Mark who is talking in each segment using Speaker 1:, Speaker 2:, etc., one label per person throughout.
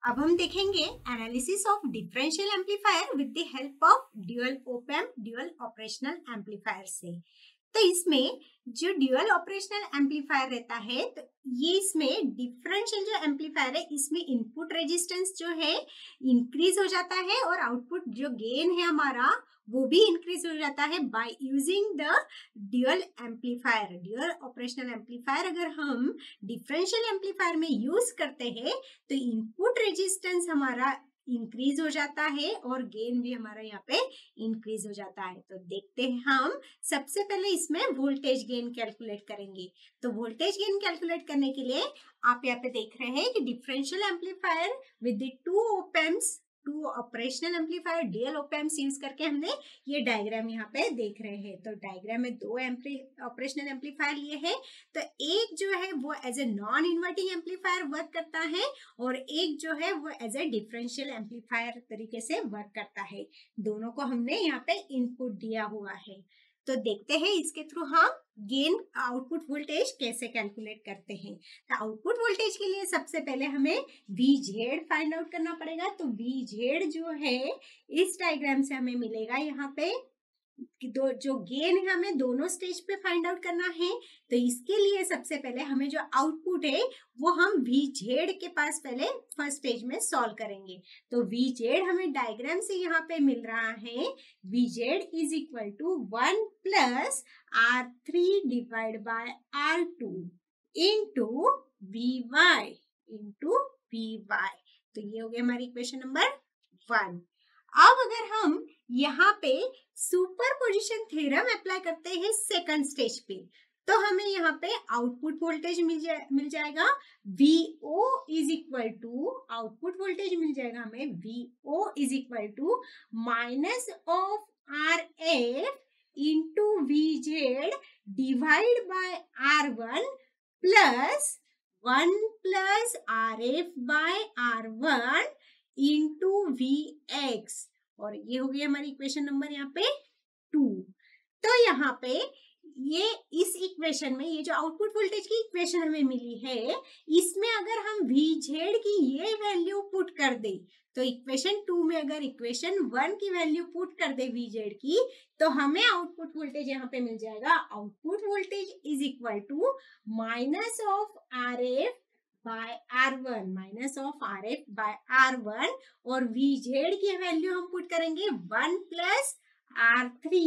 Speaker 1: अब हम देखेंगे analysis of differential amplifier with the help of dual op amp dual operational amplifier से। तो इसमें जो ड्यूअल ऑपरेशनल एम्पलीफायर रहता है तो ये इसमें डिफरेंशियल जो एम्पलीफायर है इसमें इनपुट रेजिस्टेंस जो है इंक्रीज हो जाता है और आउटपुट जो गेन है हमारा वो भी इंक्रीज हो जाता है by using the dual amplifier. Dual operational amplifier अगर हम डिफरेंशियल एम्पलीफायर में यूज करते हैं तो इनपुट रेजिस्टेंस हमारा इंक्रीज हो जाता है और गेन भी हमारा यहाँ पे इंक्रीज हो जाता है। तो देखते हैं हम सबसे पहले इसमें वोल्टेज गेन कैलकुलेट करेंगे। तो वोल्टेज गेन कैलकुलेट करने के लिए आप यहाँ पे देख रहे हैं कि differential amplifier with the two op amps, two operational amplifier dual op amps use करके हमने ये डायग्राम यहाँ पे देख रहे हैं। तो डायग्राम में दो ऑपरेशनल एम्पलीफायर लिए हैं। तो एक जो है वो as a non inverting amplifier work करता है और एक जो है वो एज ए डिफरेंशियल एम्पलीफायर तरीके से वर्क करता है। दोनों को हमने यहाँ पे इनपुट दिया हुआ है। तो देखते हैं इसके थ्रू हम गेन आउटपुट वोल्टेज कैसे कैलकुलेट करते हैं। तो आउटपुट वोल्टेज के लिए सबसे पहले हमें VZ फाइंड आउट करना पड़ेगा। तो VZ जो है इस डायग्राम से हमें मिलेगा यहाँ पे दो जो गेन है हमें दोनों स्टेज पे फाइंड आउट करना है। तो इसके लिए सबसे पहले हमें जो आउटपुट है वो हम VZ के पास पहले फर्स्ट स्टेज में सॉल्व करेंगे। तो VZ हमें डायग्राम से यहाँ पे मिल रहा है VZ is equal to 1 plus R3 divide by R2 into VY into VY। तो ये हो गया हमारी इक्वेशन नंबर 1। अब अगर हम यहाँ पे सुपरपोजिशन थ्योरम अप्लाई करते हैं सेकंड स्टेज पे तो हमें यहाँ पे आउटपुट वोल्टेज मिल जाएगा VO is equal to, output voltage मिल जाएगा हमें VO is equal to minus of RF into VZ divide by R1 plus 1 plus RF by R1 into VX। और ये हो गई हमारी इक्वेशन नंबर यहाँ पे 2। तो यहाँ पे ये इस इक्वेशन में ये जो आउटपुट वोल्टेज की इक्वेशन हमें मिली है इसमें अगर हम VZ की ये वैल्यू पुट कर दे तो इक्वेशन 2 में अगर इक्वेशन 1 की वैल्यू पुट कर दे VZ की तो हमें आउटपुट वोल्टेज यहाँ पे मिल जाएगा। Output voltage is equal to minus of RF by R1 minus of RF by R1 और VZ की वैल्यू हम पुट करेंगे 1 plus R3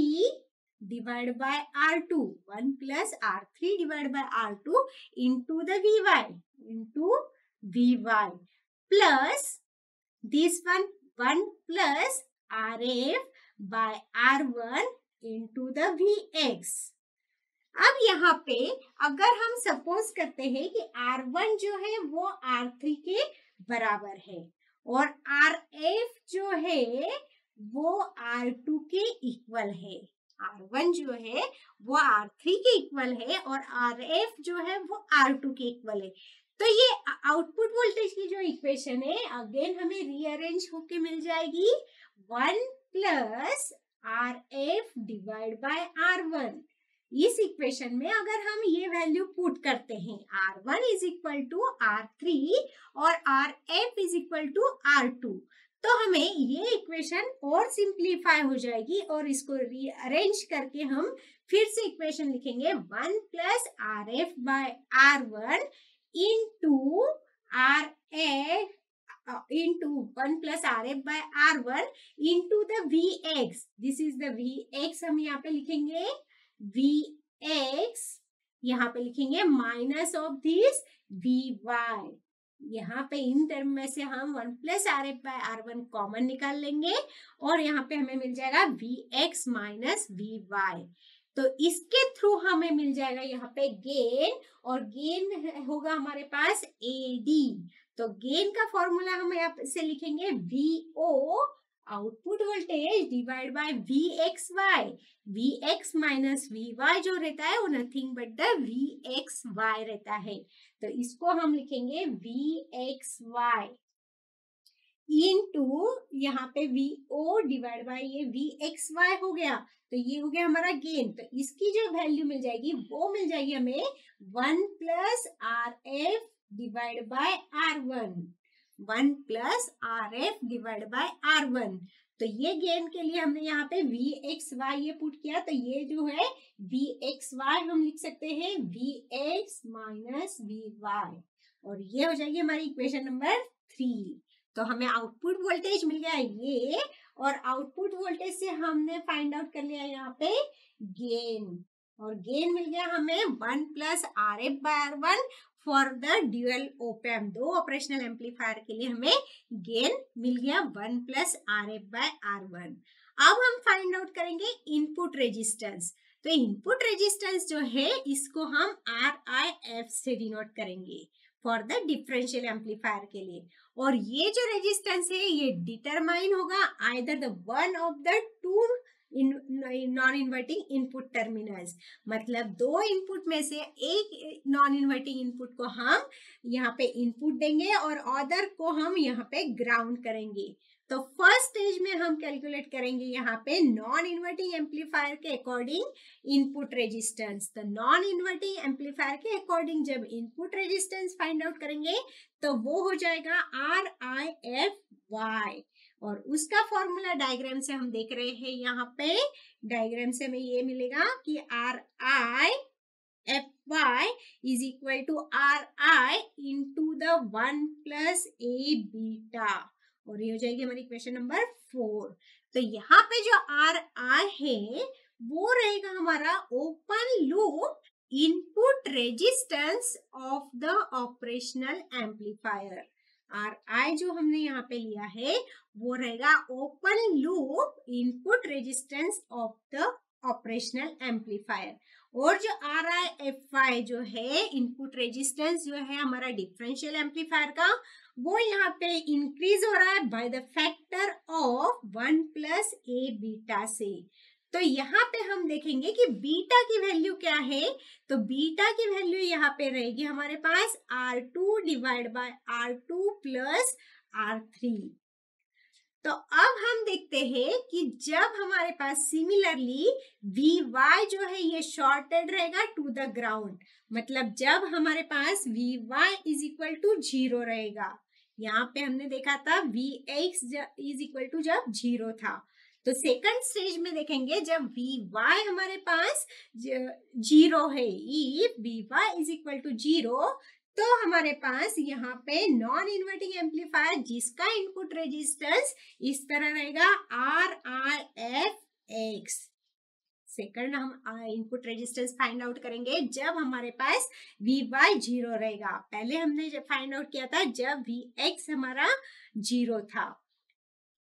Speaker 1: divide by R2, 1 plus R3 divide by R2 into the VY plus this 1 plus RF by R1 into the VX। अब यहाँ पे अगर हम suppose करते हैं कि R1 जो है वो R3 के बराबर है और RF जो है वो R2 के इक्वल है। R1 जो है वो R3 के इक्वल है और RF जो है वो R2 के इक्वल है। तो ये आउटपुट वोल्टेज की जो इक्वेशन है अगेन हमें रीअरेंज होके मिल जाएगी 1 plus RF divide by R1। इस इक्वेशन में अगर हम ये वैल्यू पुट करते हैं R1 is equal to R3 और RF is equal to R2 तो हमें ये इक्वेशन और सिंप्लीफाई हो जाएगी और इसको रीअरेंज करके हम फिर से इक्वेशन लिखेंगे 1 plus RF by R1 into RF into 1 plus RF by R1 into the VX। This is the VX। हम यहाँ पे लिखेंगे VX, यहाँ पे लिखेंगे माइनस ऑफ दिस VY। यहाँ पे इन टर्म में से हम 1 plus RF by R1 common निकाल लेंगे और यहाँ पे हमें मिल जाएगा VX माइनस VY। तो इसके थ्रू हमें मिल जाएगा यहाँ पे गेन और गेन होगा हमारे पास AD। तो गेन का फॉर्मूला हम यहाँ से लिखेंगे VO output voltage divide by VXY। VX minus VY जो रहता है वो नथिंग बट द VXY रहता है। तो इसको हम लिखेंगे VXY इंटू यहाँ पे VO डिवाइड बाय ये VXY हो गया। तो ये हो गया हमारा गेन। तो इसकी जो वैल्यू मिल जाएगी वो मिल जाएगी हमें 1 plus RF divide by R1 1 plus R F divide by R1। तो ये गेन के लिए हमने यहाँ पे VXY ये पुट किया, तो ये जो है VXY हम लिख सकते हैं VX माइनस VY, और ये हो जाएगी हमारी इक्वेशन नंबर 3। तो हमें आउटपुट वोल्टेज मिल गया ये, और आउटपुट वोल्टेज से हमने फाइंड आउट कर लिया यहाँ पे गेन, और गेन मिल गया हमें 1 plus R F by R1 for the dual op amp. दो ऑपरेशनल एम्पलीफायर के लिए हमें गेन मिल गया 1 plus R F by R1। अब हम फाइंड आउट करेंगे इनपुट रेजिस्टेंस। तो इनपुट रेजिस्टेंस जो है इसको हम RIF से डिनोट करेंगे फॉर द डिफरेंशियल एम्पलीफायर के लिए, और ये जो रेजिस्टेंस है ये डिटरमाइन होगा either the one of the two non inverting input terminals, मतलब दो इनपुट में से एक नॉन इन्वर्टिंग इनपुट को हम यहाँ पे इनपुट देंगे और अदर को हम यहाँ पे ग्राउंड करेंगे। तो फर्स्ट स्टेज में हम कैलकुलेट करेंगे यहाँ पे नॉन इन्वर्टिंग एम्पलीफायर के अकॉर्डिंग इनपुट रेजिस्टेंस। तो नॉन इन्वर्टिंग एम्पलीफायर के अकॉर्डिंग जब इनपुट रेजिस्टेंस फाइंड आउट करेंगे तो वो हो जाएगा RIFY, और उसका फॉर्मूला डायग्राम से हम देख रहे हैं यहाँ पे, डायग्राम से हमें ये मिलेगा कि RIFY is equal to RI into the 1 plus A beta, और ये हो जाएगी हमारी इक्वेशन नंबर 4। तो यहाँ पे जो RI है वो रहेगा हमारा open loop input resistance of the operational amplifier. RI जो हमने यहाँ पे लिया है वो रहेगा open loop input resistance of the operational amplifier, और जो RIFY जो है इनपुट रेजिस्टेंस जो है हमारा डिफरेंशियल एम्पलीफायर का, वो यहाँ पे इंक्रीज हो रहा है by the factor of 1 plus A beta से। तो यहाँ पे हम देखेंगे कि बीटा की वैल्यू क्या है। तो बीटा की वैल्यू यहाँ पे रहेगी हमारे पास R2 divide by R2 plus R3। तो अब हम देखते हैं कि जब हमारे पास सिमिलरली VY जो है ये शॉर्टेड रहेगा टू द ग्राउंड, मतलब जब हमारे पास VY इज इक्वल टू 0 रहेगा। यहाँ पे हमने देखा था VX इज इक्वल टू जब 0 था। तो सेकंड स्टेज में देखेंगे जब VY हमारे पास 0 है, if VY is equal to 0, तो हमारे पास यहाँ पे नॉन इन्वर्टिंग एम्पलीफायर जिसका इनपुट रेजिस्टेंस इस तरह रहेगा RIFX। सेकंड हम इनपुट रेजिस्टेंस फाइंड आउट करेंगे जब हमारे पास VY 0 रहेगा। पहले हमने फाइंड आउट किया था जब VX हमारा 0 था।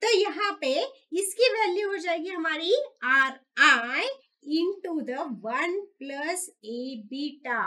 Speaker 1: तो यहाँ पे इसकी वैल्यू हो जाएगी हमारी RI into the 1 plus A beta,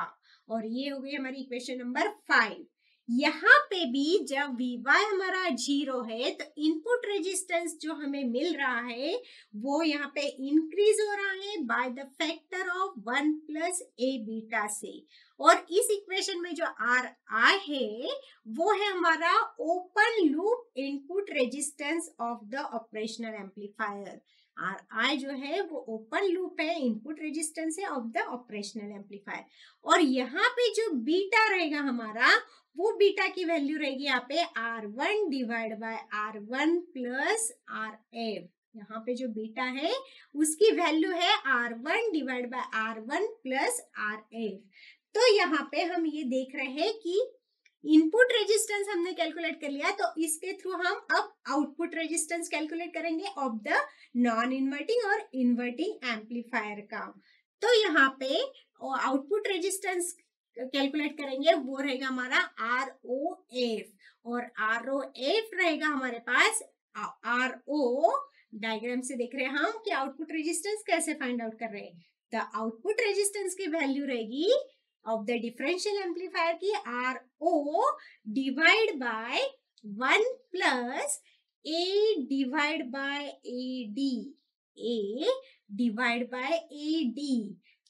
Speaker 1: और ये हो गई हमारी इक्वेशन नंबर 5। यहाँ पे भी जब VY हमारा 0 है तो इनपुट रेजिस्टेंस जो हमें मिल रहा है वो यहाँ पे इंक्रीज हो रहा है by the factor of 1 plus A beta से, और इस इक्वेशन में जो RI है वो है हमारा open loop input resistance of the operational amplifier. RI जो है वो ओपन लूप है इनपुट रेजिस्टेंस है ऑफ द ऑपरेशनल एम्पलीफायर, और यहाँ पे जो बीटा रहेगा हमारा वो बीटा की वैल्यू रहेगी यहाँ पे R1 divide by R1 plus RF। यहाँ पे जो बीटा है उसकी वैल्यू है R1 divide by R1 plus RF। तो यहाँ पे हम ये देख रहे हैं कि इनपुट रेजिस्टेंस हमने कैलकुलेट कर लिया, तो इसके थ्रू हम अब आउटपुट रेजिस्टेंस कैलकुलेट करेंगे ऑफ द नॉन इन्वर्टिंग और इन्वर्टिंग एम्पलीफायर का। तो यहाँ पे आउटपुट रेजिस्टेंस कैलकुलेट करेंगे वो रहेगा हमारा ROF, और ROF रहेगा हमारे पास RO। डायग्राम से देख रहे हैं हम कि आउटपुट रेजिस्टेंस कैसे फाइंड आउट कर रहे हैं। तो आउटपुट रेजिस्टेंस की वैल्यू रहेगी ऑफ द डिफरेंशियल एम्पलीफायर की RO divide by 1 plus A divide by AD, A divide by AD।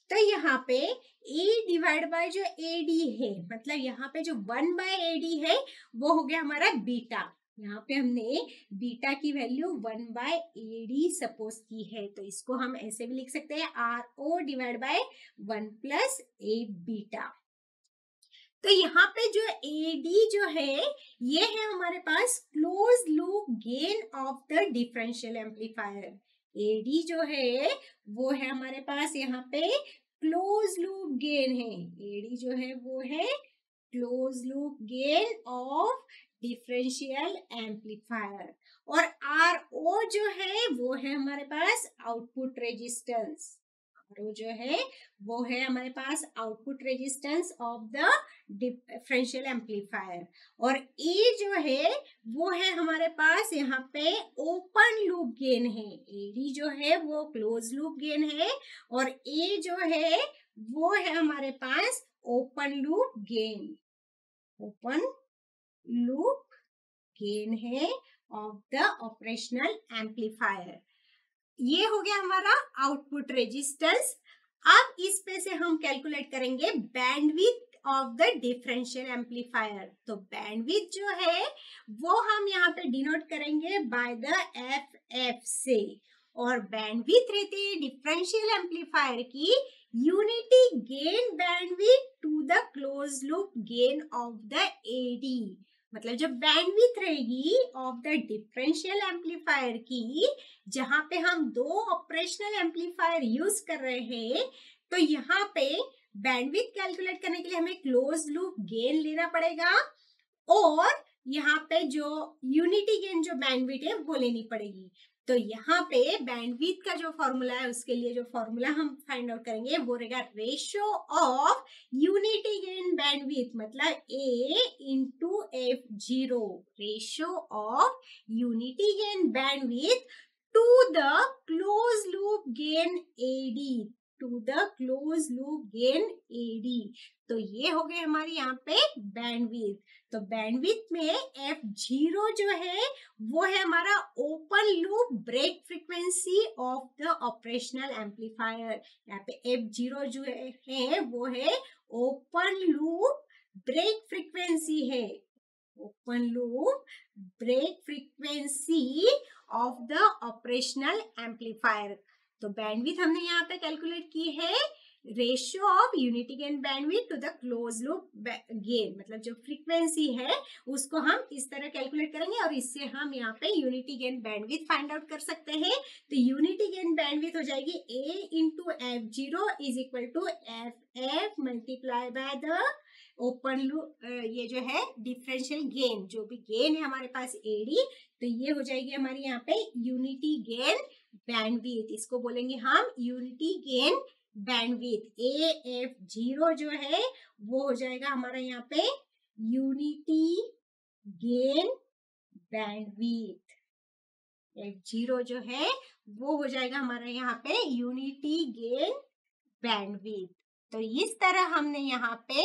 Speaker 1: तो यहाँ पे A डिवाइड बाय जो AD है, मतलब यहाँ पे जो 1 बाय AD है वो हो गया हमारा बीटा। यहाँ पे हमने बीटा की वैल्यू 1 बाय AD सपोज की है, तो इसको हम ऐसे भी लिख सकते हैं RO divide by 1 plus A beta. तो यहाँ पे जो एडी जो है ये है हमारे पास close loop gain of the differential amplifier. AD जो है वो है हमारे पास यहाँ पे क्लोज लूप गेन है। एडी जो है वो है close loop gain of differential amplifier. और आर ओ जो है वो है हमारे पास आउटपुट रेजिस्टेंस। आर जो है वो है हमारे पास output resistance of the differential amplifier. और ए जो है वो है हमारे पास यहाँ पे ओपन लूप गेन है। एडी जो है वो क्लोज लूप गेन है और ए जो है वो है हमारे पास open loop gain. Open loop gain है ऑफ द ऑपरेशनल एम्पलीफायर। ये हो गया हमारा आउटपुट रेजिस्टेंस। अब इस पे से हम कैलकुलेट करेंगे bandwidth of the differential amplifier. तो बैंडविड्थ जो है वो हम यहाँ पे डिनोट करेंगे बाय द एफ से। और बैंडविड्थ रहती है डिफरेंशियल एम्पलीफायर की unity gain bandwidth to the close loop gain of the AD. मतलब जब बैंडविड्थ रहेगी ऑफ द डिफरेंशियल एम्पलीफायर की, जहां पे हम दो ऑपरेशनल एम्पलीफायर यूज कर रहे हैं, तो यहाँ पे बैंडविड्थ कैलकुलेट करने के लिए हमें क्लोज लूप गेन लेना पड़ेगा और यहाँ पे जो यूनिटी गेन जो बैंडविड्थ है वो लेनी पड़ेगी। तो यहाँ पे बैंडविड्थ का जो फॉर्मूला है उसके लिए जो फॉर्मूला हम फाइंड आउट करेंगे वो रहेगा ratio of unity gain bandwidth, मतलब A into F0। Ratio of unity gain bandwidth to the close loop gain AD, to the close loop gain AD। तो ये हो गए हमारे यहाँ पे बैंडविड्थ। तो बैंडविड्थ में F0 जो है वो है हमारा open loop break frequency of the operational amplifier. यहाँ पे F0 जो है वो है ओपन लूप ब्रेक फ्रीक्वेंसी है। Open loop break frequency of the operational amplifier. तो बैंडविड्थ हमने यहाँ पे कैलकुलेट की है ratio of unity gain bandwidth to the close loop gain, मतलब जो फ्रीक्वेंसी है उसको हम इस तरह कैलकुलेट करेंगे और इससे हम यहाँ पे unity gain bandwidth find out कर सकते हैं। तो यूनिटी गेन बैंडविड्थ हो जाएगी A into F0 is equal to FF multiply by the open loop ये जो है डिफरेंशियल गेन, जो भी गेन है हमारे पास AD, तो ये हो जाएगी हमारी यहाँ पे यूनिटी गेन बैंडविड्थ। इसको बोलेंगे हम यूनिटी गेन बैंडविड्थ। AF0 जो है वो हो जाएगा हमारा यहाँ पे यूनिटी गेन बैंडविड्थ। F0 जो है वो हो जाएगा हमारा यहाँ पे यूनिटी गेन बैंडविड्थ। तो इस तरह हमने यहाँ पे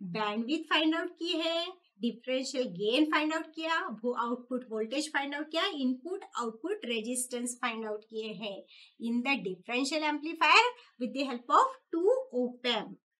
Speaker 1: बैंडविड्थ फाइंड आउट की है, डिफरेंशियल गेन फाइंड आउट किया, आउटपुट वोल्टेज फाइंड आउट किया, input output resistance find out किए हैं in the differential amplifier with the help of 2 op amp।